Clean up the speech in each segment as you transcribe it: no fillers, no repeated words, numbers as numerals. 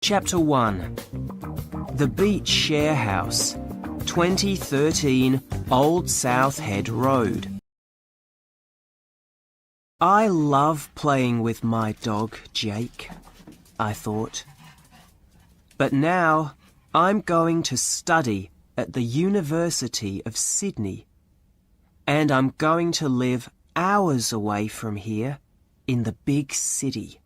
Chapter 1. The Beach Share House, 2013 Old South Head Road. I love playing with my dog, Jake, I thought. But now I'm going to study at the University of Sydney, and I'm going to live hours away from here in the big city.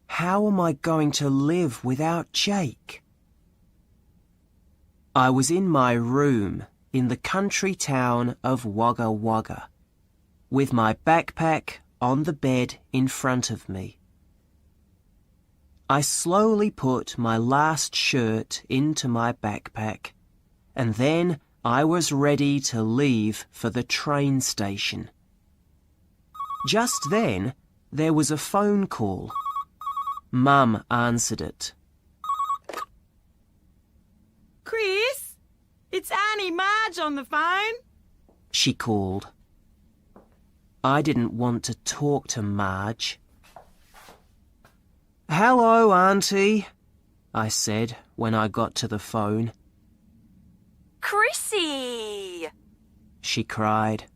How am I going to live without Jake? I was in my room in the country town of Wagga Wagga, with my backpack on the bed in front of me. I slowly put my last shirt into my backpack, and then I was ready to leave for the train station. Just then, there was a phone call. Mum answered it. Chris, it's Annie Marge on the phone. She called. I didn't want to talk to Marge. Hello, Auntie, I said when I got to the phone. Chrissy! She cried.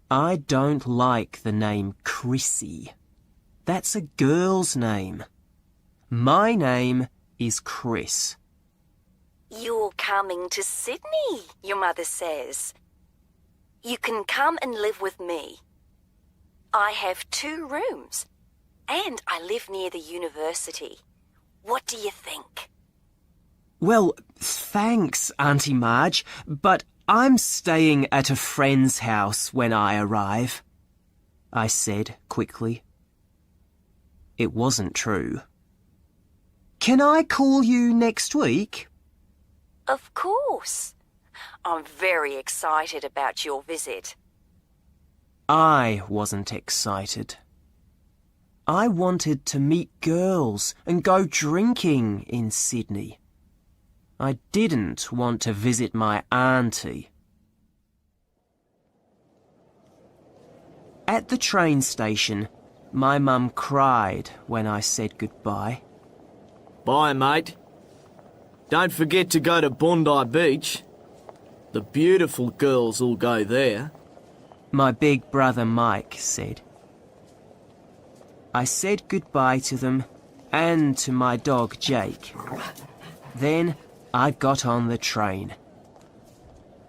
I don't like the name Chrissy. That's a girl's name. My name is Chris. You're coming to Sydney, your mother says. You can come and live with me. I have 2 rooms, and I live near the university. What do you think? Well, thanks, Auntie Marge, but I'm staying at a friend's house when I arrive, I said quickly. It wasn't true. Can I call you next week? Of course. I'm very excited about your visit. I wasn't excited. I wanted to meet girls and go drinking in Sydney. I didn't want to visit my auntie. At the train station, my mum cried when I said goodbye. Bye, mate. Don't forget to go to Bondi Beach. The beautiful girls all go there. My big brother Mike said. I said goodbye to them and to my dog Jake. Then I got on the train.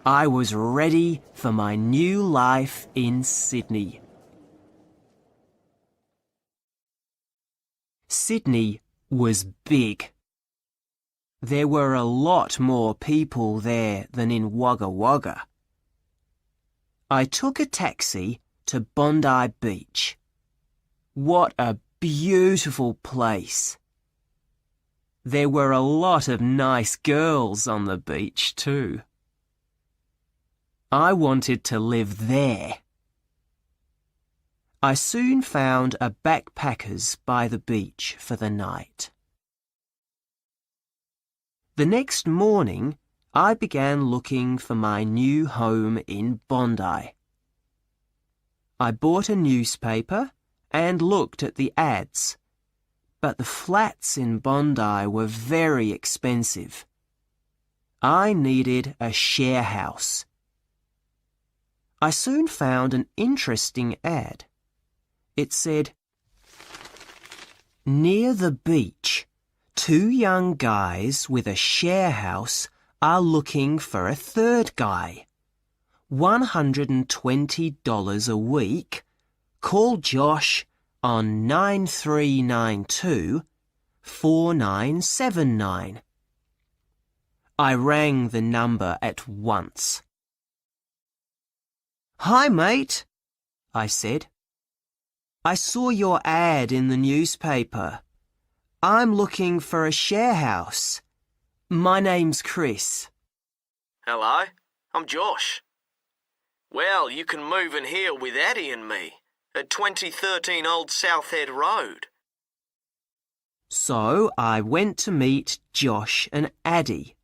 I was ready for my new life in Sydney. Sydney was big. There were a lot more people there than in Wagga Wagga. I took a taxi to Bondi Beach. What a beautiful place. There were a lot of nice girls on the beach too. I wanted to live there. I soon found a backpackers by the beach for the night. The next morning, I began looking for my new home in Bondi. I bought a newspaper and looked at the ads, but the flats in Bondi were very expensive. I needed a share house. I soon found an interesting ad. It said, near the beach, 2 young guys with a share house are looking for a 3rd guy. $120 a week. Call Josh on 9392-4979. I rang the number at once. Hi, mate, I said. I saw your ad in the newspaper. I'm looking for a share house. My name's Chris. Hello, I'm Josh. Well, you can move in here with Addie and me at 2013 Old South Head Road. So I went to meet Josh and Addie.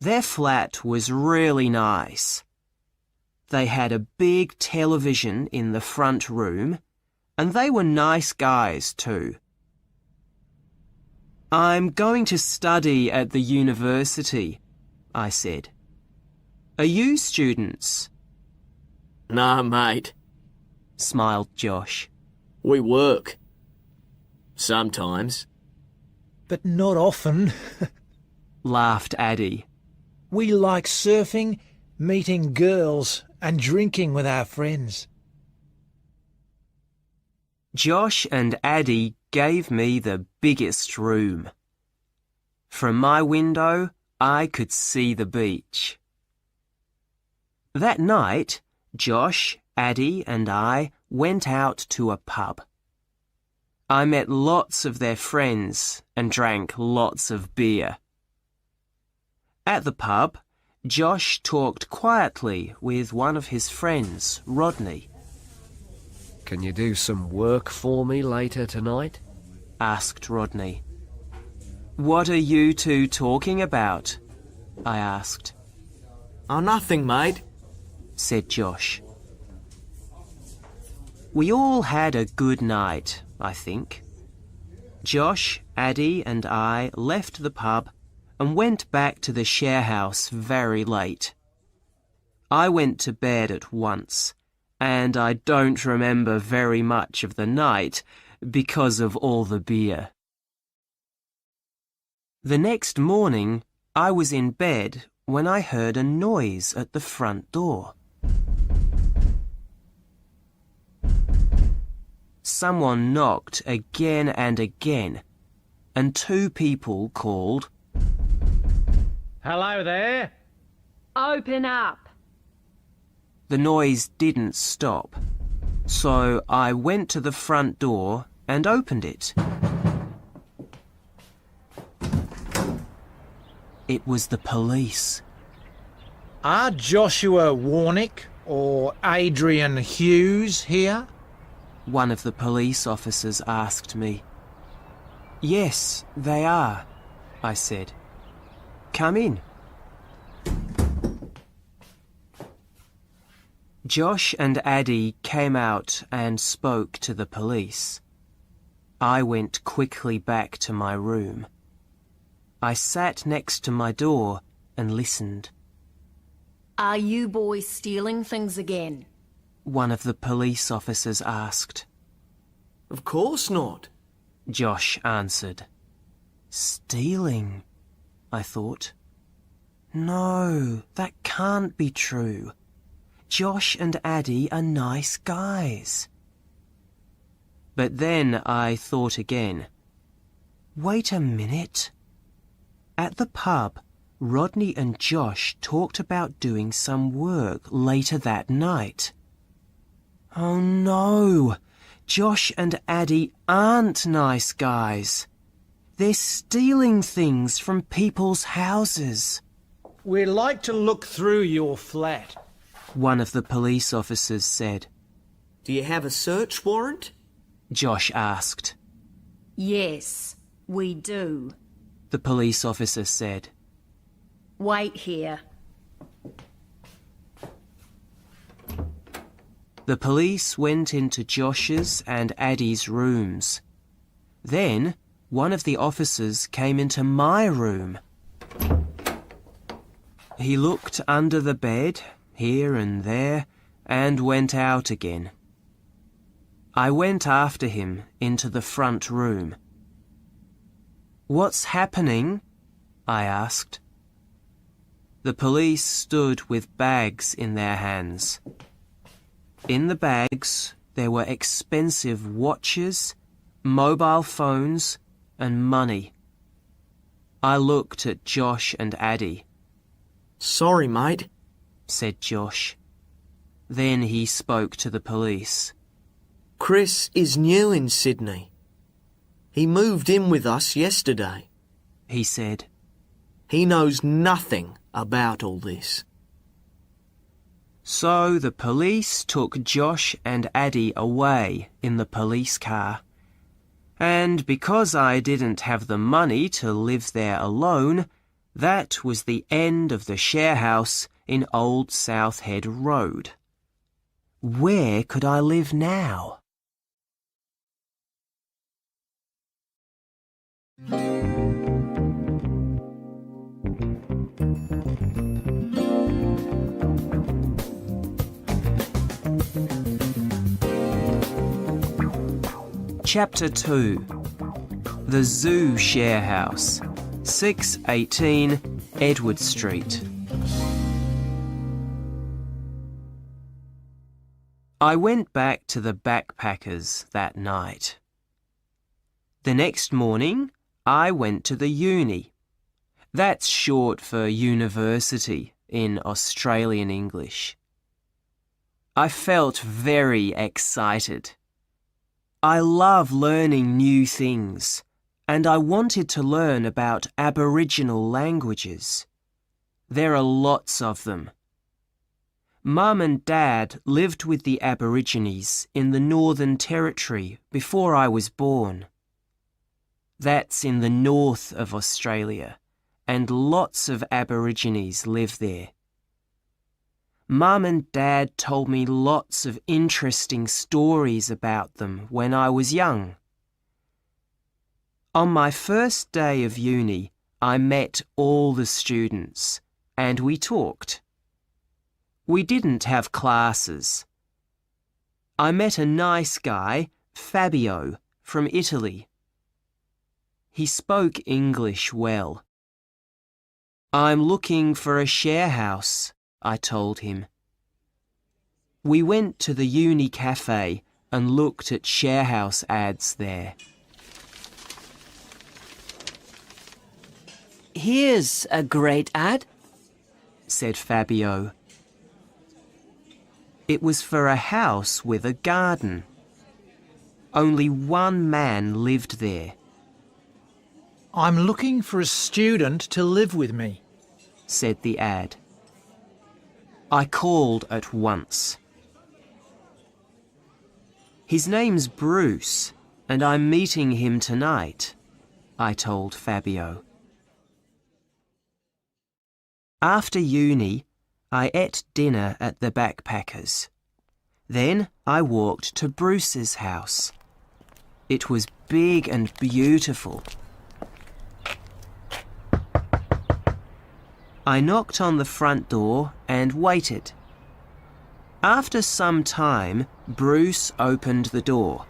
Their flat was really nice. They had a big television in the front room, and they were nice guys too. I'm going to study at the university, I said. Are you students? No, mate. Smiled Josh. We work. Sometimes. But not often. Laughed Addie. We like surfing, meeting girls, and drinking with our friends. Josh and Addie gave me the biggest room. From my window, I could see the beach. That night, Josh, Addie, and I went out to a pub. I met lots of their friends and drank lots of beer. At the pub, Josh talked quietly with one of his friends, Rodney. Can you do some work for me later tonight? Asked Rodney. What are you two talking about? I asked. Oh, nothing, mate, said Josh. We all had a good night, I think. Josh, Addie, and I left the pub and went back to the share house very late. I went to bed at once, and I don't remember very much of the night because of all the beer. The next morning, I was in bed when I heard a noise at the front door. Someone knocked again and again, and two people called, Hello there. Open up. The noise didn't stop, so I went to the front door and opened it. It was the police. Are Joshua Warnick or Adrian Hughes here? One of the police officers asked me. Yes, they are, I said. Come in. Josh and Addie came out and spoke to the police. I went quickly back to my room. I sat next to my door and listened. Are you boys stealing things again? One of the police officers asked. Of course not. Josh answered. Stealing, I thought. No, that can't be true. Josh and Addie are nice guys. But then I thought again. Wait a minute. At the pub, Rodney and Josh talked about doing some work later that night. Oh no! Josh and Addie aren't nice guys. They're stealing things from people's houses. We'd like to look through your flat, one of the police officers said. Do you have a search warrant? Josh asked. Yes, we do. The police officer said. Wait here. The police went into Josh's and Addie's rooms. Then one of the officers came into my room. He looked under the bed, here and there, and went out again. I went after him into the front room. What's happening? I asked. The police stood with bags in their hands. In the bags, there were expensive watches, mobile phones, and money. I looked at Josh and Addie. Sorry, mate, said Josh. Then he spoke to the police. Chris is new in Sydney. He moved in with us yesterday, he said. He knows nothing about all this. So the police took Josh and Addie away in the police car. And because I didn't have the money to live there alone, that was the end of the share house in Old South Head Road. Where could I live now? Chapter 2. The Zoo Share House, 618 Edward Street. I went back to the backpackers that night. The next morning, I went to the uni. That's short for university in Australian English. I felt very excited. I love learning new things, and I wanted to learn about Aboriginal languages. There are lots of them. Mum and Dad lived with the Aborigines in the Northern Territory before I was born. That's in the north of Australia, and lots of Aborigines live there. Mum and Dad told me lots of interesting stories about them when I was young. On my first day of uni, I met all the students, and we talked. We didn't have classes. I met a nice guy, Fabio, from Italy. He spoke English well. I'm looking for a share house, I told him. We went to the uni cafe and looked at share house ads there. Here's a great ad, said Fabio. It was for a house with a garden. Only one man lived there. I'm looking for a student to live with me, said the ad. I called at once. His name's Bruce, and I'm meeting him tonight, I told Fabio. After uni, I ate dinner at the backpackers. Then I walked to Bruce's house. It was big and beautiful. I knocked on the front door and waited. After some time, Bruce opened the door.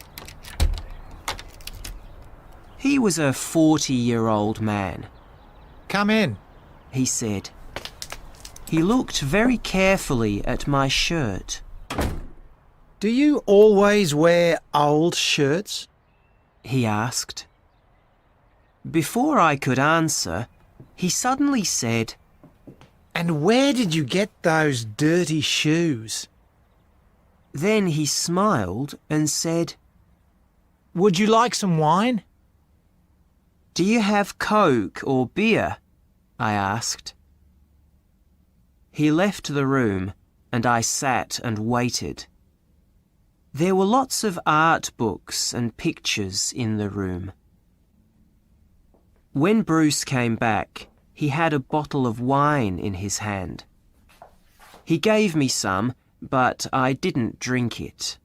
He was a 40-year-old man. Come in, he said. He looked very carefully at my shirt. Do you always wear old shirts? He asked. Before I could answer, he suddenly said, And where did you get those dirty shoes? Then he smiled and said, Would you like some wine? Do you have Coke or beer? I asked. He left the room and I sat and waited. There were lots of art books and pictures in the room. When Bruce came back, he had a bottle of wine in his hand. He gave me some, but I didn't drink it.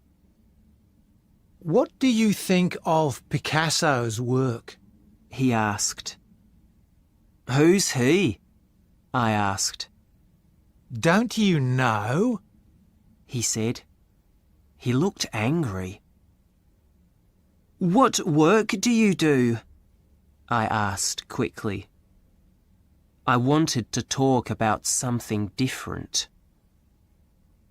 What do you think of Picasso's work? He asked. Who's he? I asked. Don't you know? He said. He looked angry. What work do you do? I asked quickly. I wanted to talk about something different.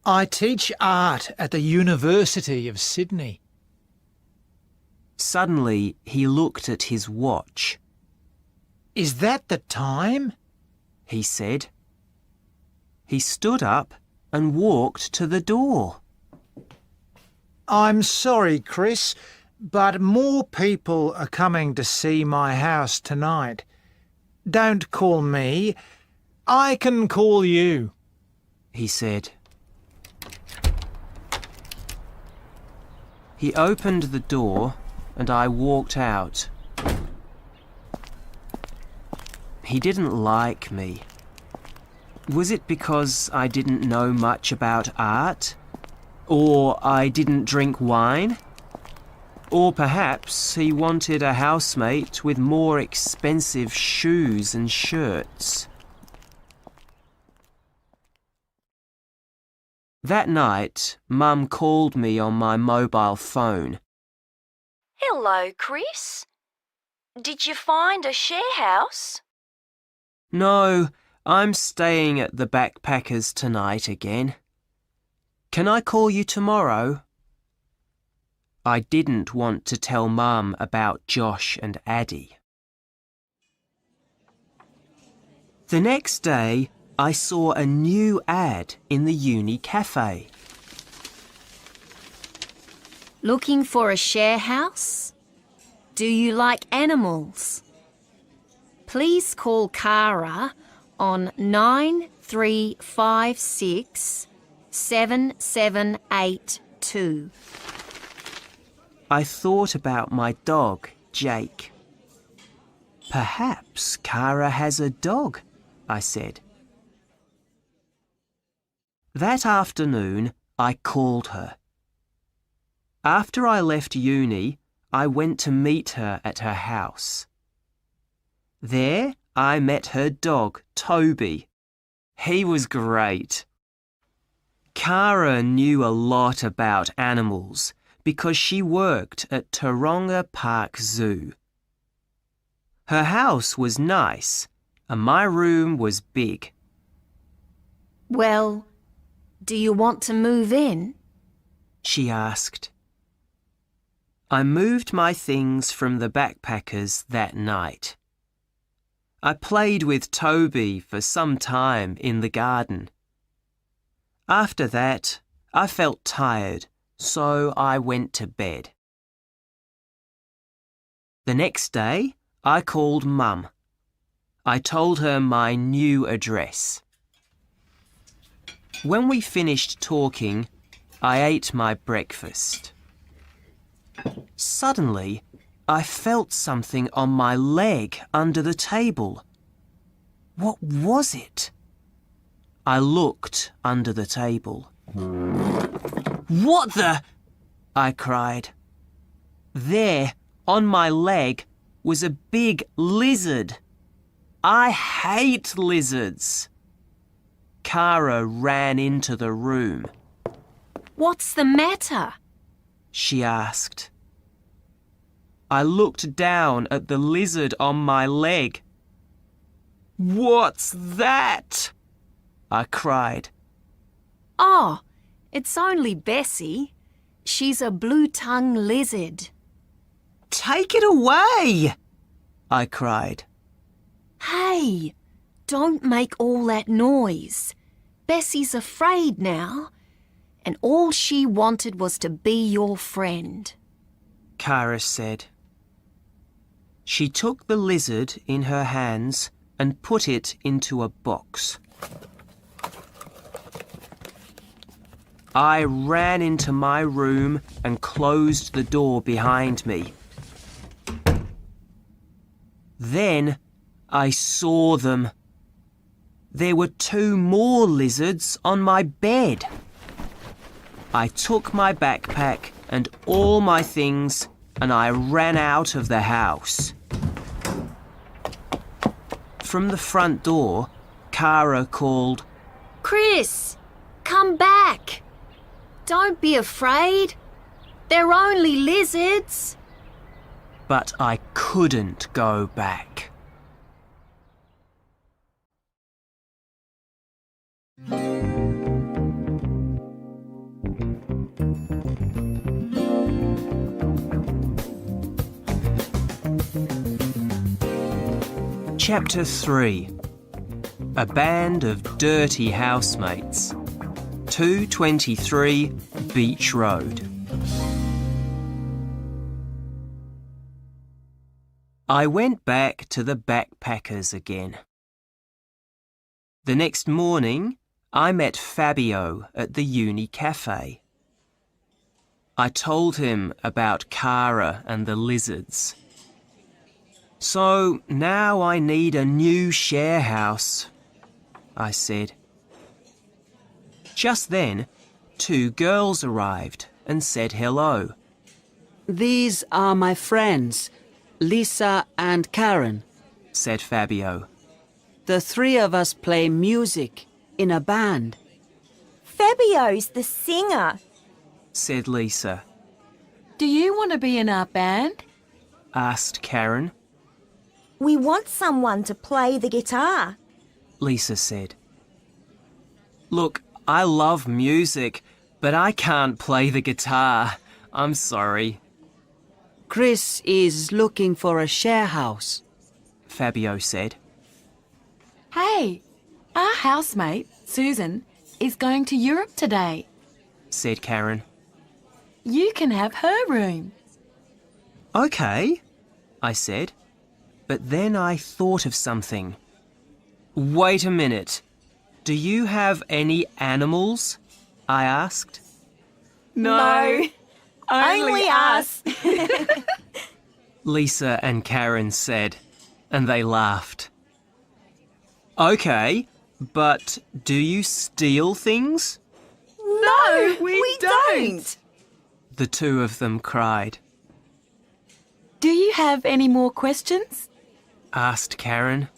I teach art at the University of Sydney. Suddenly, he looked at his watch. Is that the time? He said. He stood up and walked to the door. I'm sorry, Chris, but more people are coming to see my house tonight. Don't call me. I can call you, he said. He opened the door and I walked out. He didn't like me. Was it because I didn't know much about art? Or I didn't drink wine? Or perhaps he wanted a housemate with more expensive shoes and shirts. That night, Mum called me on my mobile phone. Hello, Hello, Chris. Did you find a share house? No, I'm staying at the Backpackers tonight again. Can I call you tomorrow? I didn't want to tell Mum about Josh and Addie. The next day, I saw a new ad in the uni cafe. Looking for a share house? Do you like animals? Please call Cara on 9356 7782. I thought about my dog, Jake. Perhaps Cara has a dog, I said. That afternoon, I called her. After I left uni, I went to meet her at her house. There, I met her dog, Toby. He was great. Cara knew a lot about animals because she worked at Taronga Park Zoo. Her house was nice, and my room was big. Well, do you want to move in? She asked. I moved my things from the Backpackers that night. I played with Toby for some time in the garden. After that, I felt tired, so I went to bed. The next day, I called Mum. I told her my new address. When we finished talking, I ate my breakfast. Suddenly, I felt something on my leg under the table. What was it? I looked under the table. What the? I cried. There, on my leg, was a big lizard. I hate lizards. Cara ran into the room. What's the matter? She asked. I looked down at the lizard on my leg. What's that? I cried. Oh, it's only Bessie. She's a blue-tongue lizard. Take it away! I cried. Hey, don't make all that noise. Bessie's afraid now, and all she wanted was to be your friend. Cara said. She took the lizard in her hands and put it into a box. I ran into my room and closed the door behind me. Then I saw them. There were 2 more lizards on my bed. I took my backpack and all my things and I ran out of the house. From the front door, Cara called, Chris, come back. Don't be afraid. They're only lizards. but I couldn't go back. Chapter 3. A band of dirty housemates. 223 Beach Road. I went back to the Backpackers again. The next morning, I met Fabio at the uni cafe. I told him about Cara and the lizards. So now I need a new share house, I said. Just then, 2 girls arrived and said hello. These are my friends, Lisa and Karen, said Fabio. The 3 of us play music in a band. Fabio's the singer. Said Lisa. Do you want to be in our band? asked Karen. We want someone to play the guitar. Lisa said. Look, I love music, but I can't play the guitar. I'm sorry. Chris is looking for a share house. Fabio said. Hey, our housemate, Susan, is going to Europe today. Said Karen. You can have her room. Okay, I said. But then I thought of something. Wait a minute. Do you have any animals? I asked. No, only us. Lisa and Karen said, and they laughed. Okay, but do you steal things? No, we don't. The two of them cried. Do you have any more questions? Asked Karen.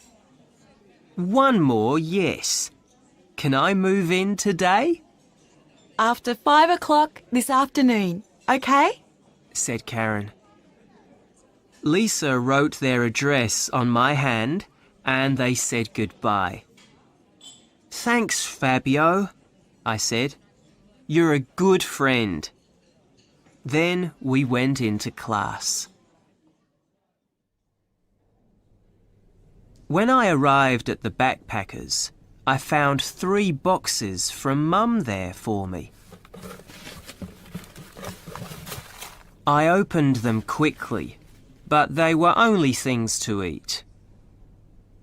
One more, yes. Can I move in today? After 5 o'clock this afternoon, okay? Said Karen. Lisa wrote their address on my hand and they said goodbye. Thanks, Fabio, I said. You're a good friend. Then we went into class. When I arrived at the backpackers, I found 3 boxes from Mum there for me. I opened them quickly, but they were only things to eat.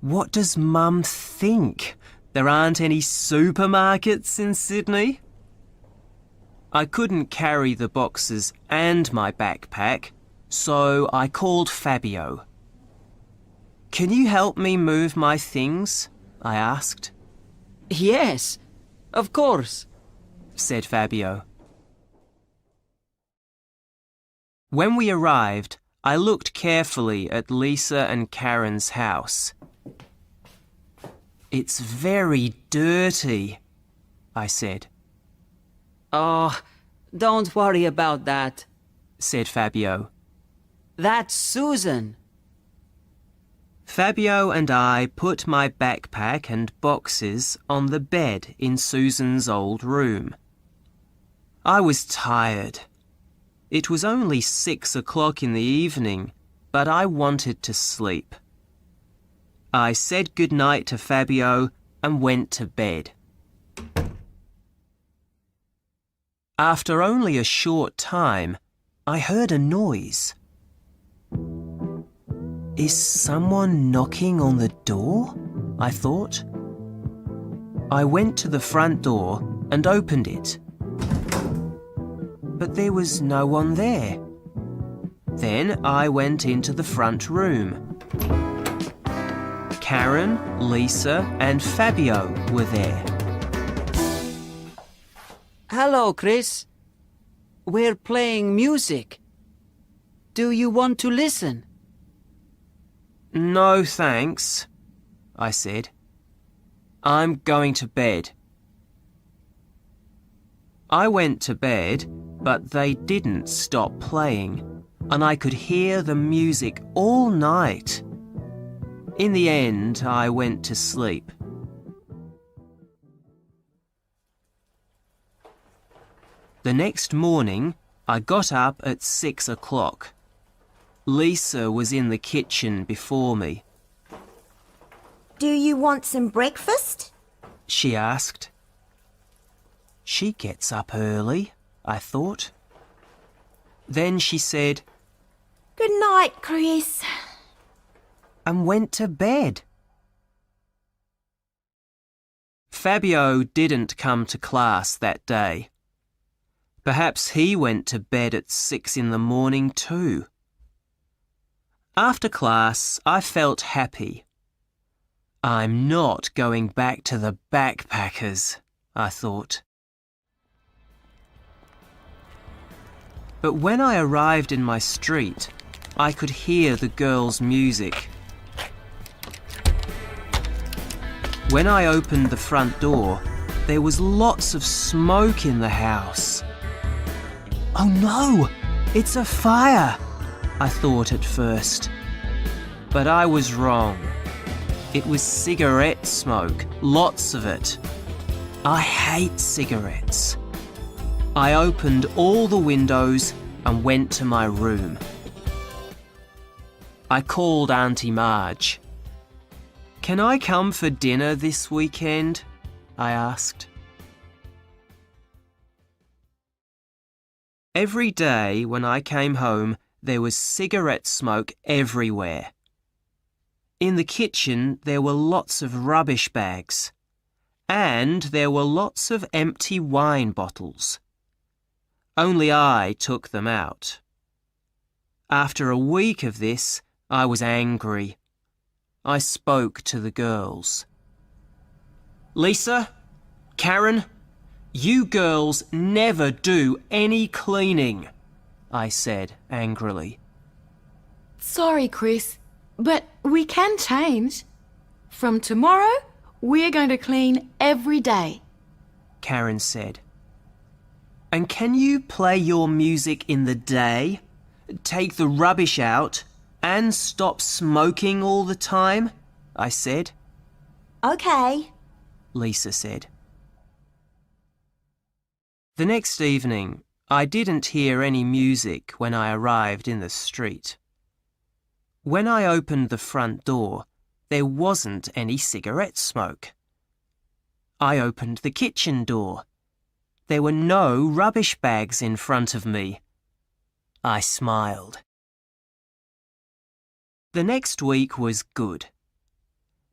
What does Mum think? There aren't any supermarkets in Sydney? I couldn't carry the boxes and my backpack, so I called Fabio. Can you help me move my things? I asked. Yes, of course. Said Fabio. When we arrived, I looked carefully at Lisa and Karen's house. It's very dirty, I said. Oh, don't worry about that, said Fabio. That's Susan. Fabio and I put my backpack and boxes on the bed in Susan's old room. I was tired. It was only 6 o'clock in the evening, but I wanted to sleep. I said goodnight to Fabio and went to bed. After only a short time, I heard a noise. Is someone knocking on the door? I thought. I went to the front door and opened it. But there was no one there. Then I went into the front room. Karen, Lisa, and Fabio were there. Hello, Chris. We're playing music. Do you want to listen? No, thanks, I said. I'm going to bed. I went to bed, but they didn't stop playing, and I could hear the music all night. In the end, I went to sleep. The next morning, I got up at 6 o'clock. Lisa was in the kitchen before me. Do you want some breakfast? She asked. She gets up early, I thought. Then she said, Good night, Chris. And went to bed. Fabio didn't come to class that day. Perhaps he went to bed at 6 in the morning too. After class, I felt happy. I'm not going back to the backpackers, I thought. But when I arrived in my street, I could hear the girls' music. When I opened the front door, there was lots of smoke in the house. Oh no! It's a fire! I thought at first. But I was wrong. It was cigarette smoke, lots of it. I hate cigarettes. I opened all the windows and went to my room. I called Auntie Marge. "Can I come for dinner this weekend?" I asked. Every day when I came home, there was cigarette smoke everywhere. In the kitchen, there were lots of rubbish bags, and there were lots of empty wine bottles. Only I took them out. After a week of this, I was angry. I spoke to the girls. "Lisa, Karen, you girls never do any cleaning," I said angrily. Sorry, Chris, but we can change. From tomorrow, we're going to clean every day, Karen said. "And can you play your music in the day, take the rubbish out, and stop smoking all the time?" I said. Okay. Lisa said. The next evening, I didn't hear any music when I arrived in the street. When I opened the front door, there wasn't any cigarette smoke. I opened the kitchen door. There were no rubbish bags in front of me. I smiled. The next week was good.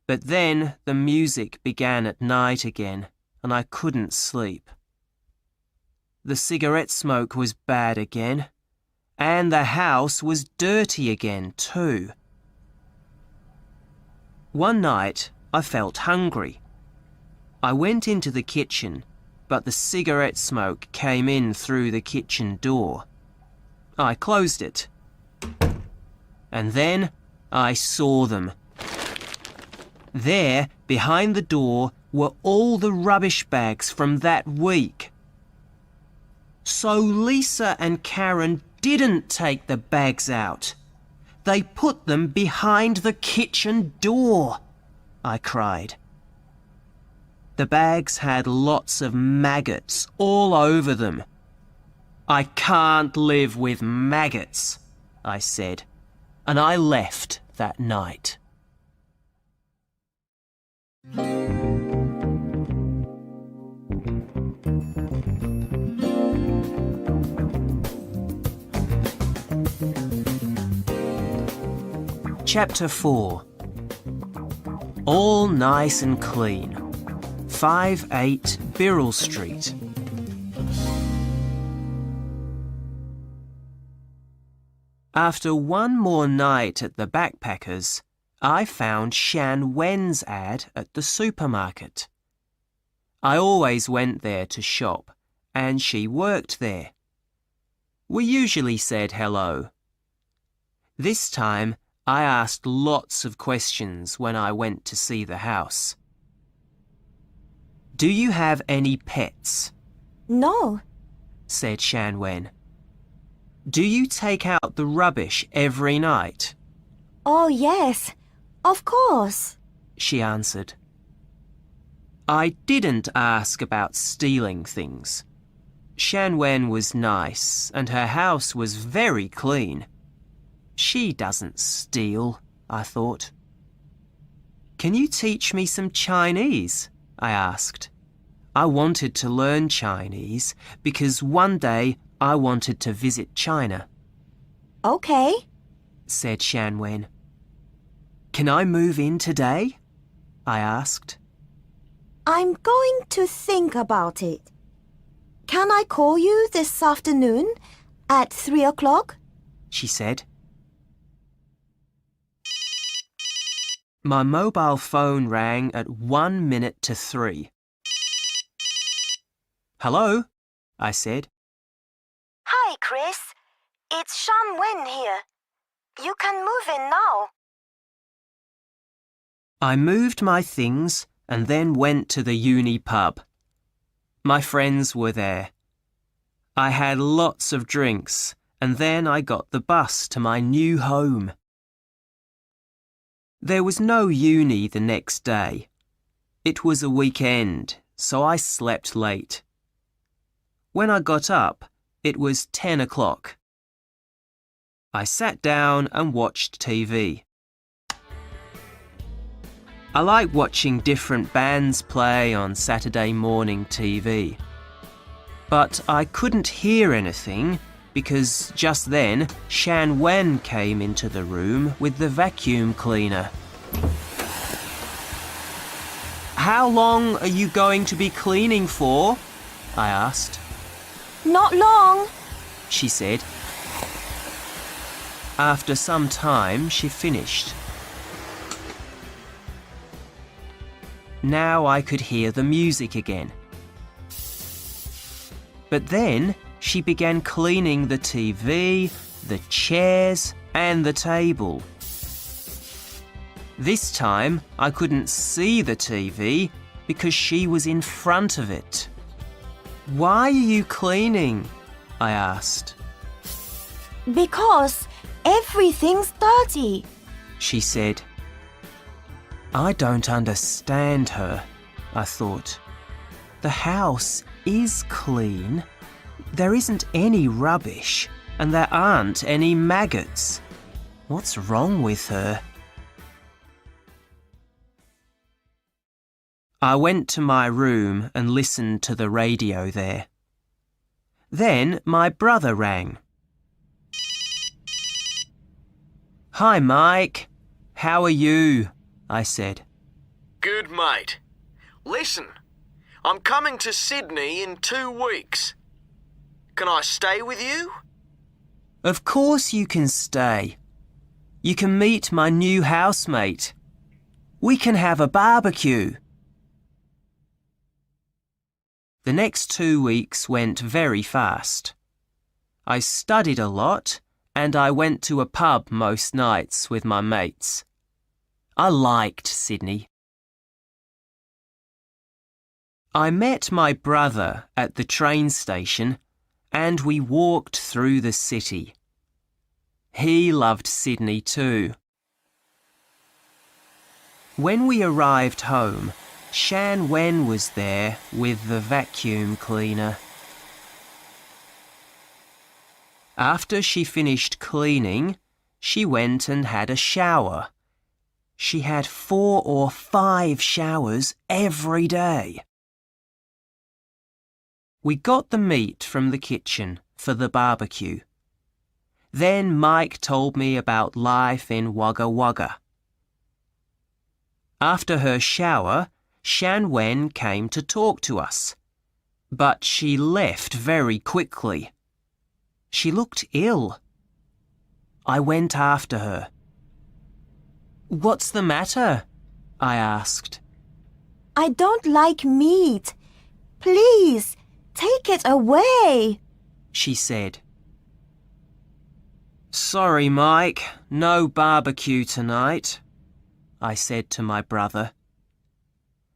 But then the music began at night again, and I couldn't sleep. The cigarette smoke was bad again, and the house was dirty again too. One night I felt hungry. I went into the kitchen, but the cigarette smoke came in through the kitchen door. I closed it. And then I saw them. There, behind the door, were all the rubbish bags from that week. So Lisa and Karen didn't take the bags out. They put them behind the kitchen door, I cried. The bags had lots of maggots all over them. "I can't live with maggots," I said, and I left that night. Chapter 4. All nice and clean. 58 Birrell Street. After one more night at the Backpackers, I found Shan Wen's ad at the supermarket. I always went there to shop, and she worked there. We usually said hello. This time, I asked lots of questions when I went to see the house. "Do you have any pets?" No. said Shan Wen. "Do you take out the rubbish every night?" Oh, yes. Of course. she answered. I didn't ask about stealing things. Shan Wen was nice, and her house was very clean. She doesn't steal, I thought. "Can you teach me some Chinese?" I asked. I wanted to learn Chinese because one day I wanted to visit China. Okay. said Shan Wen. "Can I move in today?" I asked. I'm going to think about it. Can I call you this afternoon at 3 o'clock? she said. My mobile phone rang at 1 minute to 3. "Hello?" I said. Hi, Chris. It's Shan Wen here. You can move in now. I moved my things and then went to the uni pub. My friends were there. I had lots of drinks and then I got the bus to my new home. There was no uni the next day. It was a weekend, so I slept late. When I got up, it was 10 o'clock. I sat down and watched TV. I like watching different bands play on Saturday morning TV. But I couldn't hear anything because just then Shan Wen came into the room with the vacuum cleaner. "How long are you going to be cleaning for?" I asked. Not long. She said. After some time, she finished. Now I could hear the music again. But then she began cleaning the TV, the chairs, and the table. This time I couldn't see the TV because she was in front of it. "Why are you cleaning?" I asked. Because everything's dirty. She said. I don't understand her, I thought. The house is clean. There isn't any rubbish, and there aren't any maggots. What's wrong with her? I went to my room and listened to the radio there. Then my brother rang. "Hi, Mike. How are you?" I said. Good, mate. Listen, I'm coming to Sydney in 2 weeks. Can I stay with you? Of course you can stay. You can meet my new housemate. We can have a barbecue. The next 2 weeks went very fast. I studied a lot and I went to a pub most nights with my mates. I liked Sydney. I met my brother at the train station and we walked through the city. He loved Sydney too. When we arrived home, Shan Wen was there with the vacuum cleaner. After she finished cleaning, she went and had a shower. She had 4 or 5 showers every day. We got the meat from the kitchen for the barbecue. Then Mike told me about life in Wagga Wagga. After her shower, Shan Wen came to talk to us, but she left very quickly. She looked ill. I went after her. "What's the matter?" I asked. I don't like meat. Please, take it away, she said. "Sorry, Mike, no barbecue tonight," I said to my brother.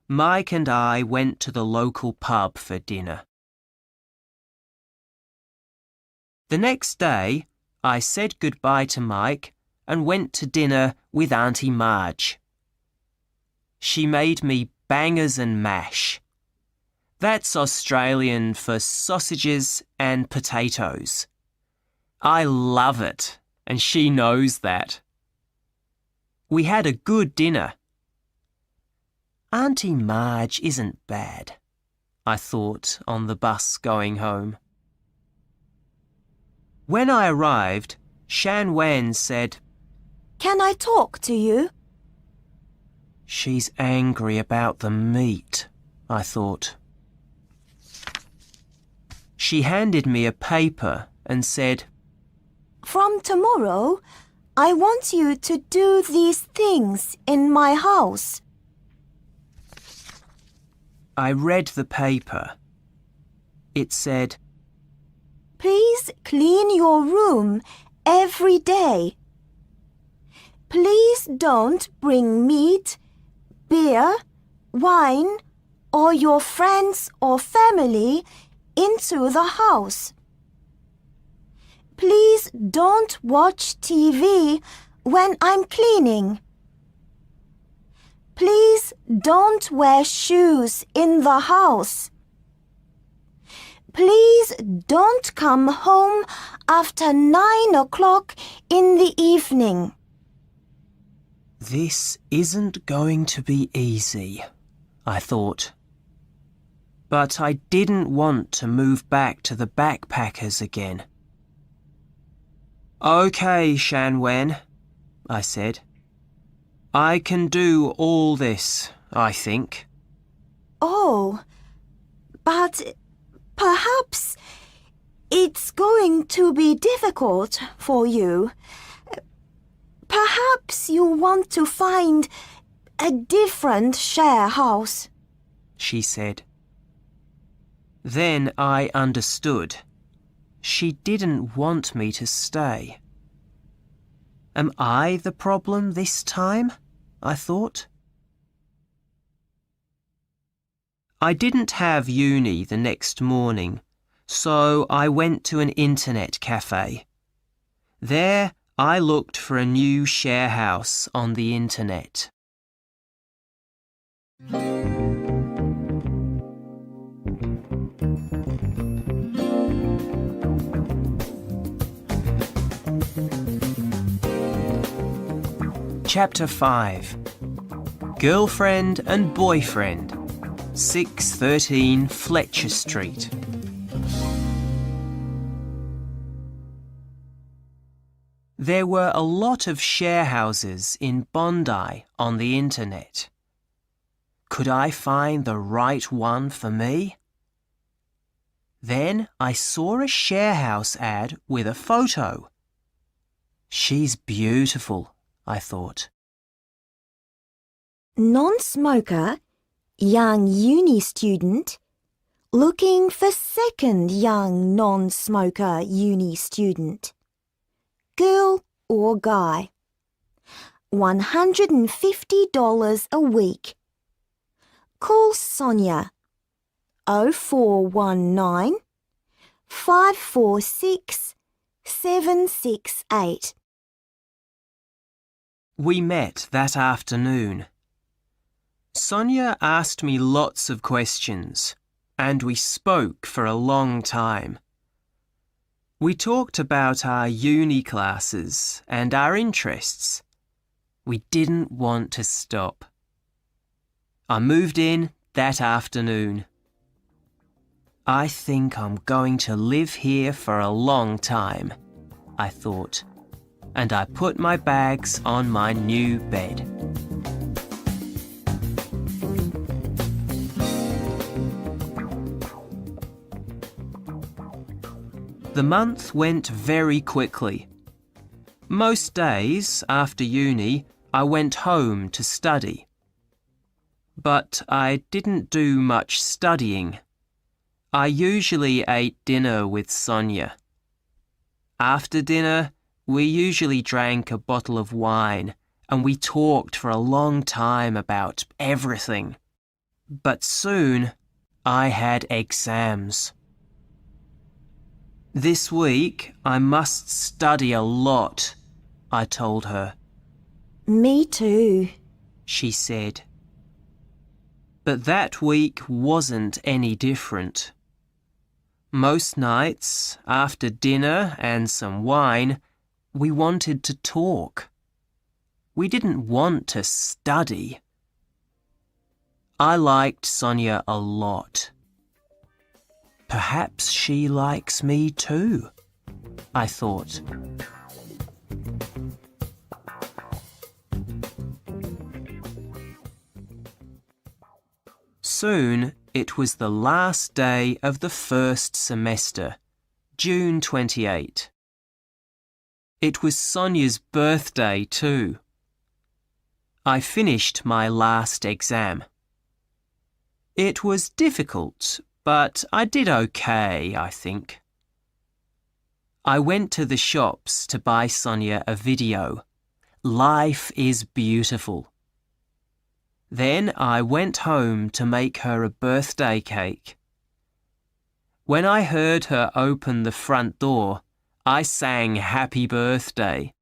Mike and I went to the local pub for dinner. The next day, I said goodbye to Mike and went to dinner with Auntie Marge. She made me bangers and mash. That's Australian for sausages and potatoes. I love it, and she knows that. We had a good dinner. Auntie Marge isn't bad, I thought on the bus going home. When I arrived, Shan Wen said, Can I talk to you? She's angry about the meat, I thought. She handed me a paper and said, From tomorrow, I want you to do these things in my house. I read the paper. It said, Please clean your room every day. Please don't bring meat, beer, wine, or your friends or family into the house. Please don't watch TV when I'm cleaning. Please don't wear shoes in the house. Please don't come home after 9 o'clock in the evening. This isn't going to be easy, I thought. But I didn't want to move back to the backpackers again. Okay, Shanwen, I said. I can do all this, I think. Oh, but perhaps it's going to be difficult for you. Perhaps you want to find a different share house, she said. Then I understood. She didn't want me to stay. Am I the problem this time? I thought. I didn't have uni the next morning, so I went to an internet cafe. There, I looked for a new share house on the internet. Chapter 5. Girlfriend and Boyfriend, 613 Fletcher Street. There were a lot of share houses in Bondi on the internet. Could I find the right one for me? Then I saw a share house ad with a photo. She's beautiful, I thought. Non-smoker, young uni student, looking for second young non-smoker uni student. Girl or guy. $150 a week. Call Sonia 0419 546 768. We met that afternoon. Sonia asked me lots of questions, and we spoke for a long time. We talked about our uni classes and our interests. We didn't want to stop. I moved in that afternoon. I think I'm going to live here for a long time, I thought, and I put my bags on my new bed. The month went very quickly. Most days after uni, I went home to study. But I didn't do much studying. I usually ate dinner with Sonia. After dinner, we usually drank a bottle of wine and we talked for a long time about everything. But soon, I had exams. This week, I must study a lot, I told her. Me too, she said. But that week wasn't any different. Most nights, after dinner and some wine, we wanted to talk. We didn't want to study. I liked Sonia a lot. Perhaps she likes me too, I thought. Soon it was the last day of the first semester, June 28. It was Sonia's birthday too. I finished my last exam. It was difficult, but I did okay, I think. I went to the shops to buy Sonia a video. Life is beautiful. Then I went home to make her a birthday cake. When I heard her open the front door, I sang happy birthday.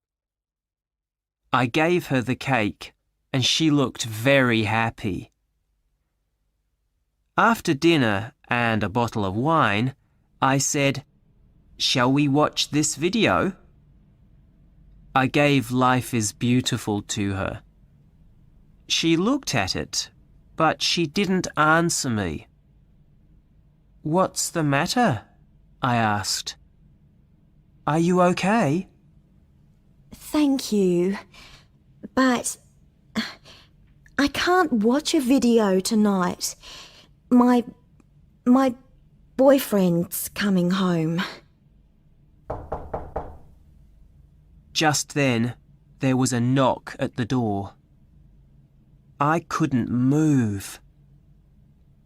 I gave her the cake and she looked very happy. After dinner and a bottle of wine, I said, "Shall we watch this video?" I gave Life is Beautiful to her. She looked at it, but she didn't answer me. "What's the matter?" I asked. "Are you okay?" Thank you, but I can't watch a video tonight. My boyfriend's coming home. Just then, there was a knock at the door. I couldn't move.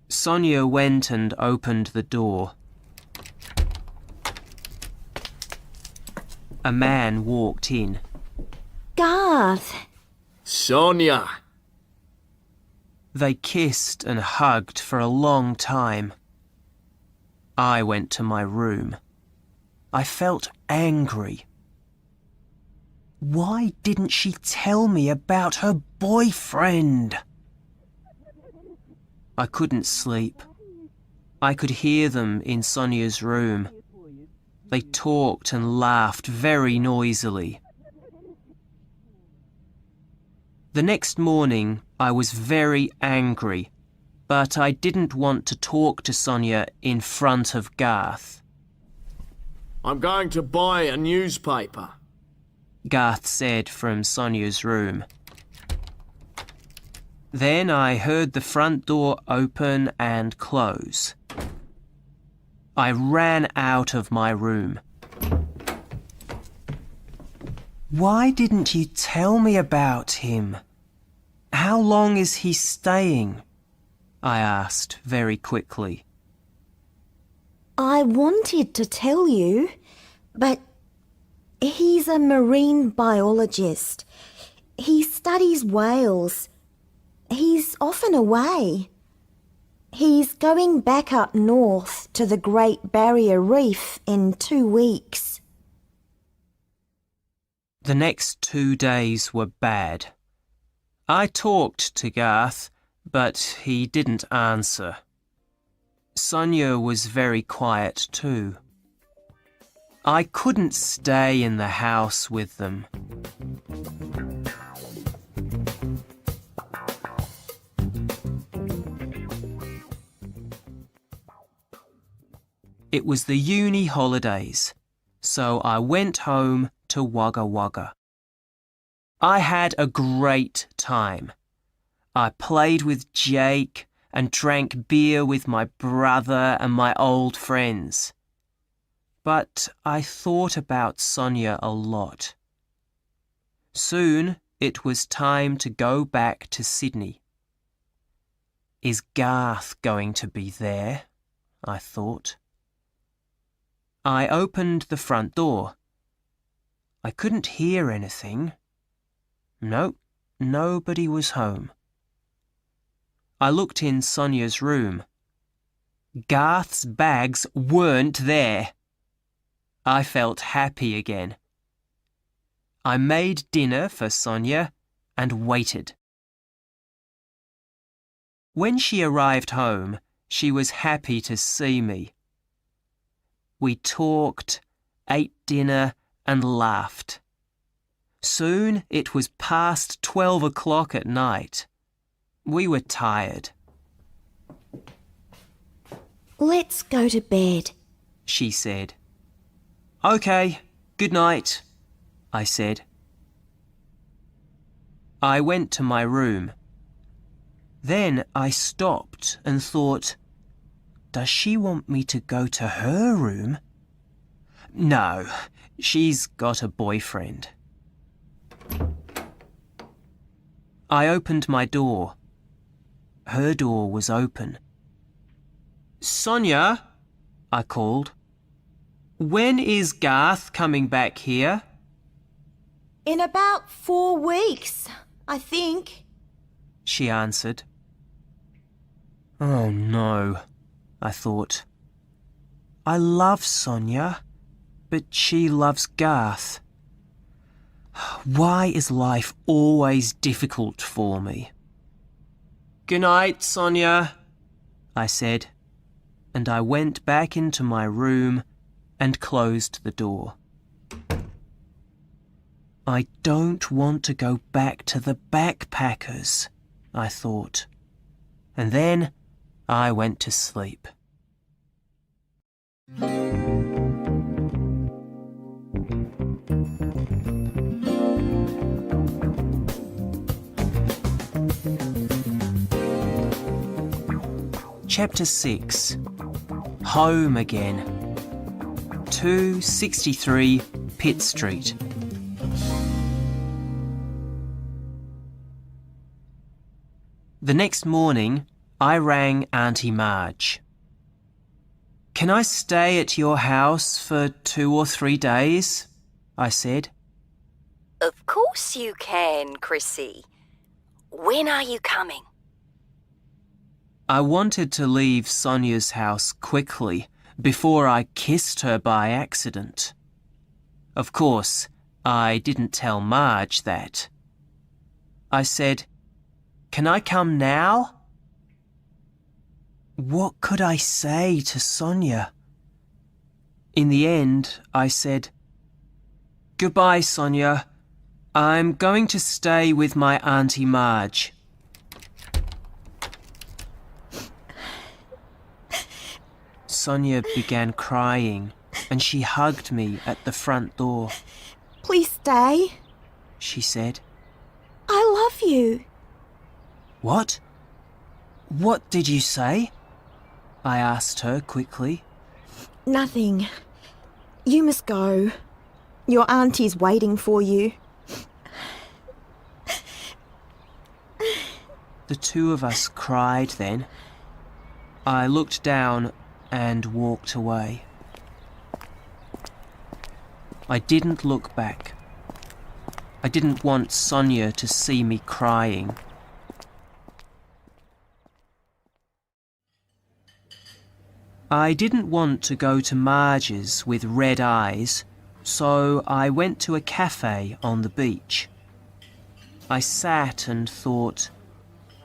Sonia went and opened the door. A man walked in. Garth, Sonia! They kissed and hugged for a long time. I went to my room. I felt angry. Why didn't she tell me about her boyfriend? I couldn't sleep. I could hear them in Sonia's room. They talked and laughed very noisily. The next morning, I was very angry, but I didn't want to talk to Sonia in front of Garth. I'm going to buy a newspaper. Garth said from Sonia's room. Then I heard the front door open and close. I ran out of my room. Why didn't you tell me about him? How long is he staying? I asked very quickly. I wanted to tell you, but he's a marine biologist. He studies whales. He's often away. He's going back up north to the Great Barrier Reef in 2 weeks. The next 2 days were bad. I talked to Garth, but he didn't answer. Sonia was very quiet too. I couldn't stay in the house with them. It was the uni holidays, so I went home to Wagga Wagga. I had a great time. I played with Jake and drank beer with my brother and my old friends. But I thought about Sonia a lot. Soon it was time to go back to Sydney. Is Garth going to be there? I thought. I opened the front door. I couldn't hear anything. No, nobody was home. I looked in Sonia's room. Garth's bags weren't there. I felt happy again. I made dinner for Sonia and waited. When she arrived home, she was happy to see me. We talked, ate dinner, and laughed. Soon it was past 12 o'clock at night. We were tired. Let's go to bed, she said. Okay, good night, I said. I went to my room. Then I stopped and thought, does she want me to go to her room? No, she's got a boyfriend. I opened my door. Her door was open. Sonia, I called. When is Garth coming back here? In about 4 weeks, I think. She answered. Oh no, I thought. I love Sonia. but she loves Garth. Why is life always difficult for me? Good night, Sonia, I said, and I went back into my room and closed the door. I don't want to go back to the backpackers, I thought, and then I went to sleep. Chapter 6. Home Again. 263 Pitt Street. The next morning, I rang Auntie Marge. Can I stay at your house for 2 or 3 days? I said. Of course you can, Chrissy. When are you coming? I wanted to leave Sonia's house quickly before I kissed her by accident. Of course, I didn't tell Marge that. I said, Can I come now? What could I say to Sonia? In the end, I said, Goodbye, Sonia. I'm going to stay with my Auntie Marge. Sonia began crying and she hugged me at the front door. Please stay. She said. I love you. What? What did you say? I asked her quickly. Nothing. You must go. Your auntie's waiting for you. The two of us cried then. I looked down and walked away. I didn't look back. I didn't want Sonia to see me crying. I didn't want to go to Marge's with red eyes, so I went to a cafe on the beach. I sat and thought,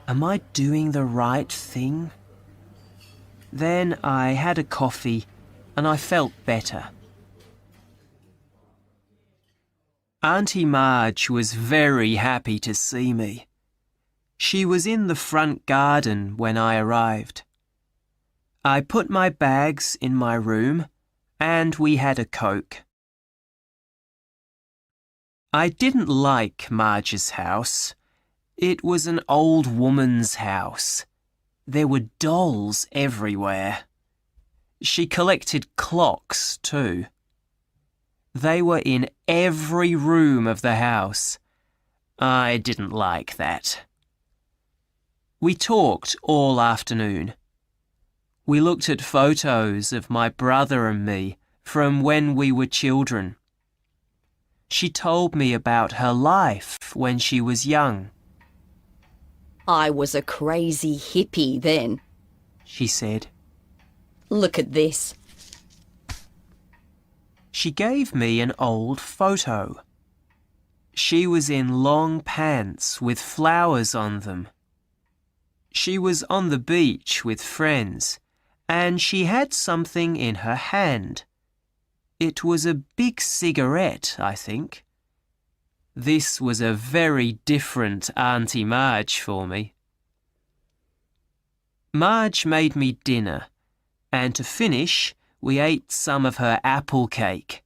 am I doing the right thing? Then I had a coffee and I felt better. Auntie Marge was very happy to see me. She was in the front garden when I arrived. I put my bags in my room and we had a Coke. I didn't like Marge's house. It was an old woman's house. There were dolls everywhere. She collected clocks too. They were in every room of the house. I didn't like that. We talked all afternoon. We looked at photos of my brother and me from when we were children. She told me about her life when she was young. I was a crazy hippie then, she said. Look at this. She gave me an old photo. She was in long pants with flowers on them. She was on the beach with friends, and she had something in her hand. It was a big cigarette, I think. This was a very different Auntie Marge for me. Marge made me dinner, and to finish, we ate some of her apple cake.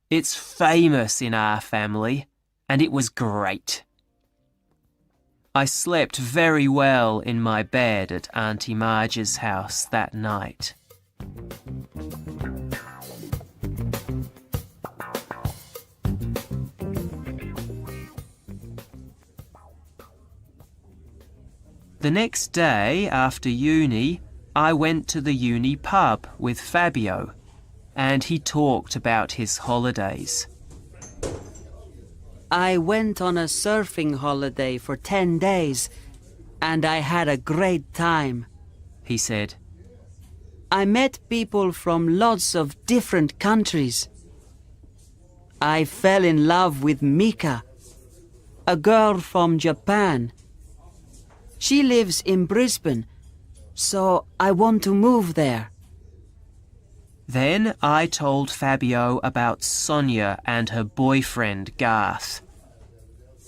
It's famous in our family, and it was great. I slept very well in my bed at Auntie Marge's house that night. The next day after uni, I went to the uni pub with Fabio, and he talked about his holidays. I went on a surfing holiday for 10 days, and I had a great time, he said. I met people from lots of different countries. I fell in love with Mika, a girl from Japan. She lives in Brisbane, so I want to move there. Then I told Fabio about Sonia and her boyfriend Garth.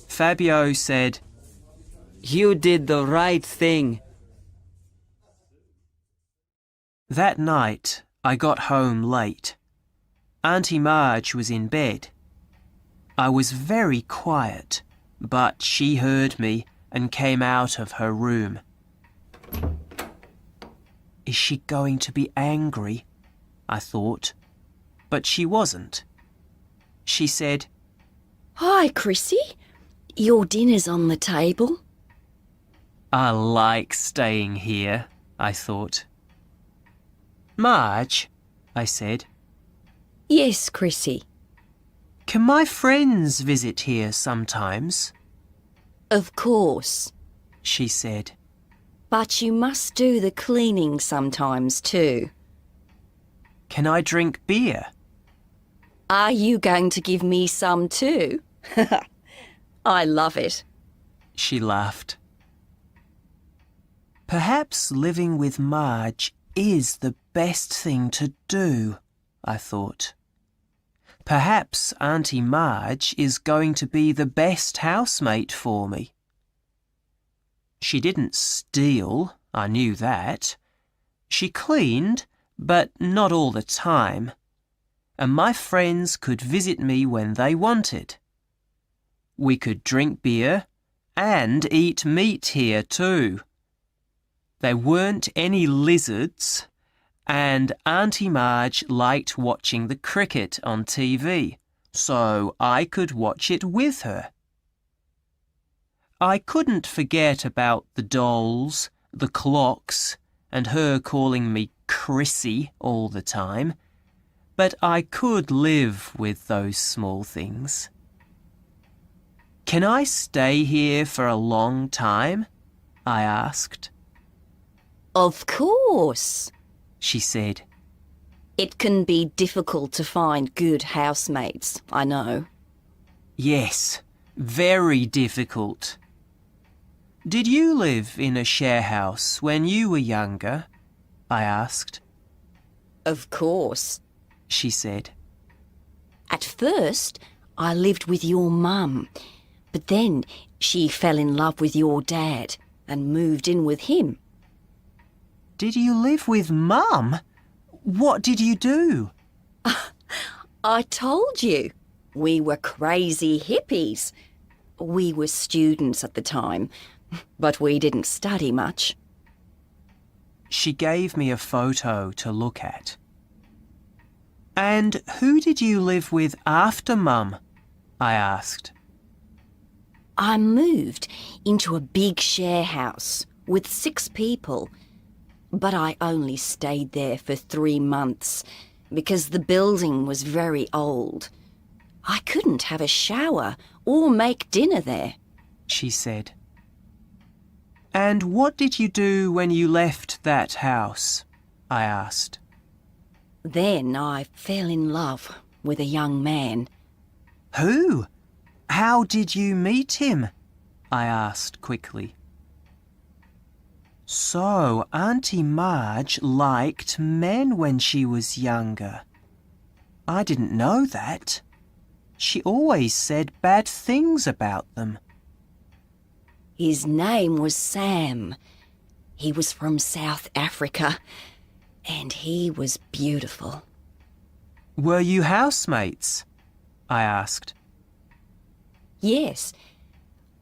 Fabio said, You did the right thing. That night I got home late. Auntie Marge was in bed. I was very quiet, but she heard me and came out of her room. Is she going to be angry? I thought, but she wasn't. She said, Hi, Chrissy. Your dinner's on the table. I like staying here, I thought. Marge, I said, Yes, Chrissy. can my friends visit here sometimes? Of course. She said. But you must do the cleaning sometimes too. Can I drink beer? Are you going to give me some too? I love it. She laughed. Perhaps living with Marge is the best thing to do, I thought. Perhaps Auntie Marge is going to be the best housemate for me. She didn't steal, I knew that. She cleaned, but not all the time. And my friends could visit me when they wanted. We could drink beer and eat meat here too. There weren't any lizards, and Auntie Marge liked watching the cricket on TV, so I could watch it with her. I couldn't forget about the dolls, the clocks, and her calling me Chrissy all the time, but I could live with those small things. Can I stay here for a long time? I asked. Of course, she said. It can be difficult to find good housemates, I know. Yes, very difficult. Did you live in a share house when you were younger? I asked. Of course, she said. At first, I lived with your mum, but then she fell in love with your dad and moved in with him. Did you live with Mum? What did you do? I told you, we were crazy hippies. We were students at the time, but we didn't study much. She gave me a photo to look at. And who did you live with after Mum? I asked. I moved into a big share house with 6 people, but I only stayed there for 3 months because the building was very old. I couldn't have a shower or make dinner there, she said. And what did you do when you left that house? I asked. Then I fell in love with a young man. Who? How did you meet him? I asked quickly. So Auntie Marge liked men when she was younger. I didn't know that. She always said bad things about them. His name was Sam. He was from South Africa, and he was beautiful. Were you housemates? I asked. Yes,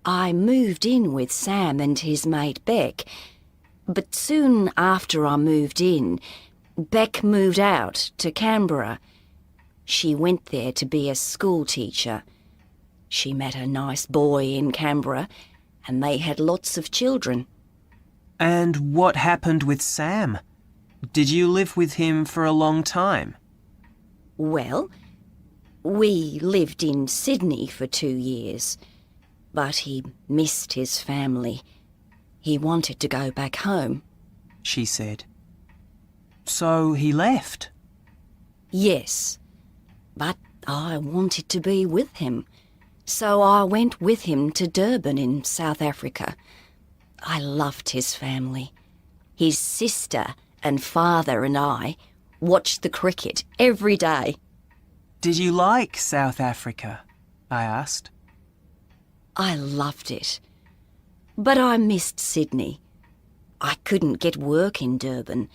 I moved in with Sam and his mate Beck, but soon after I moved in, Beck moved out to Canberra. She went there to be a school teacher. She met a nice boy in Canberra, and they had lots of children. And what happened with Sam? Did you live with him for a long time? Well, we lived in Sydney for 2 years, but he missed his family. He wanted to go back home, she said. So he left? Yes, but I wanted to be with him, so I went with him to Durban in South Africa. I loved his family. His sister and father and I watched the cricket every day. Did you like South Africa? I asked. I loved it. But I missed Sydney. I couldn't get work in Durban,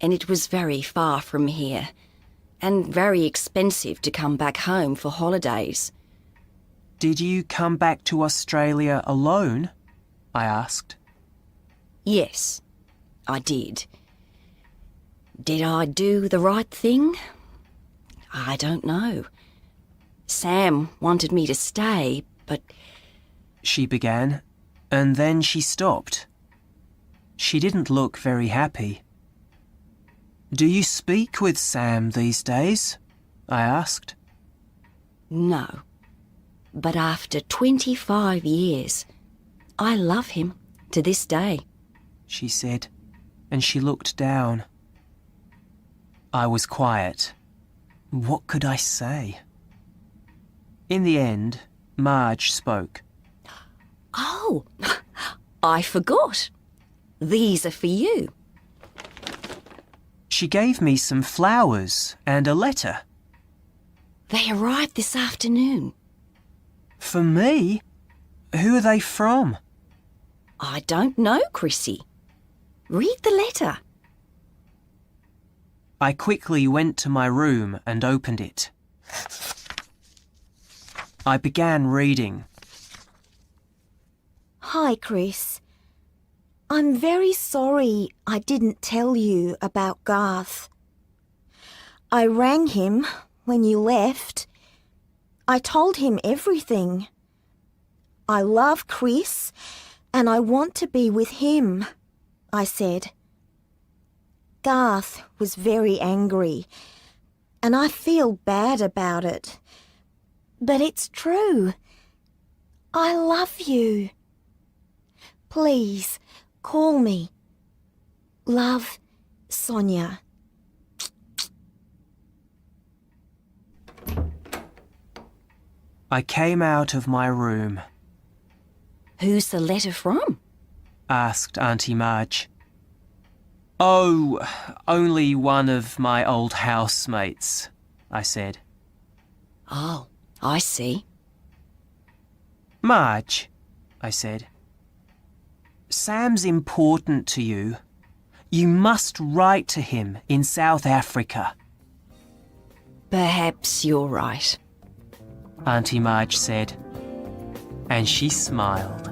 and it was very far from here, and very expensive to come back home for holidays. Did you come back to Australia alone? I asked. Yes, I did. Did I do the right thing? I don't know. Sam wanted me to stay, but... She began, and then she stopped. She didn't look very happy. Do you speak with Sam these days? I asked. No. But after 25 years, I love him to this day, she said, and she looked down. I was quiet. What could I say? In the end, Marge spoke. Oh, I forgot. These are for you. She gave me some flowers and a letter. They arrived this afternoon. For me? Who are they from? I don't know, Chrissy. Read the letter. I quickly went to my room and opened it. I began reading. Hi, Chris. I'm very sorry I didn't tell you about Garth. I rang him when you left. I told him everything. I love Chris and I want to be with him, I said. Garth was very angry and I feel bad about it. But it's true. I love you. Please, call me. Love, Sonia. I came out of my room. Who's the letter from? Asked Auntie Marge. Oh, only one of my old housemates, I said. Oh, I see. Marge, I said. Sam's important to you. You must write to him in South Africa. Perhaps you're right, Auntie Marge said, and she smiled.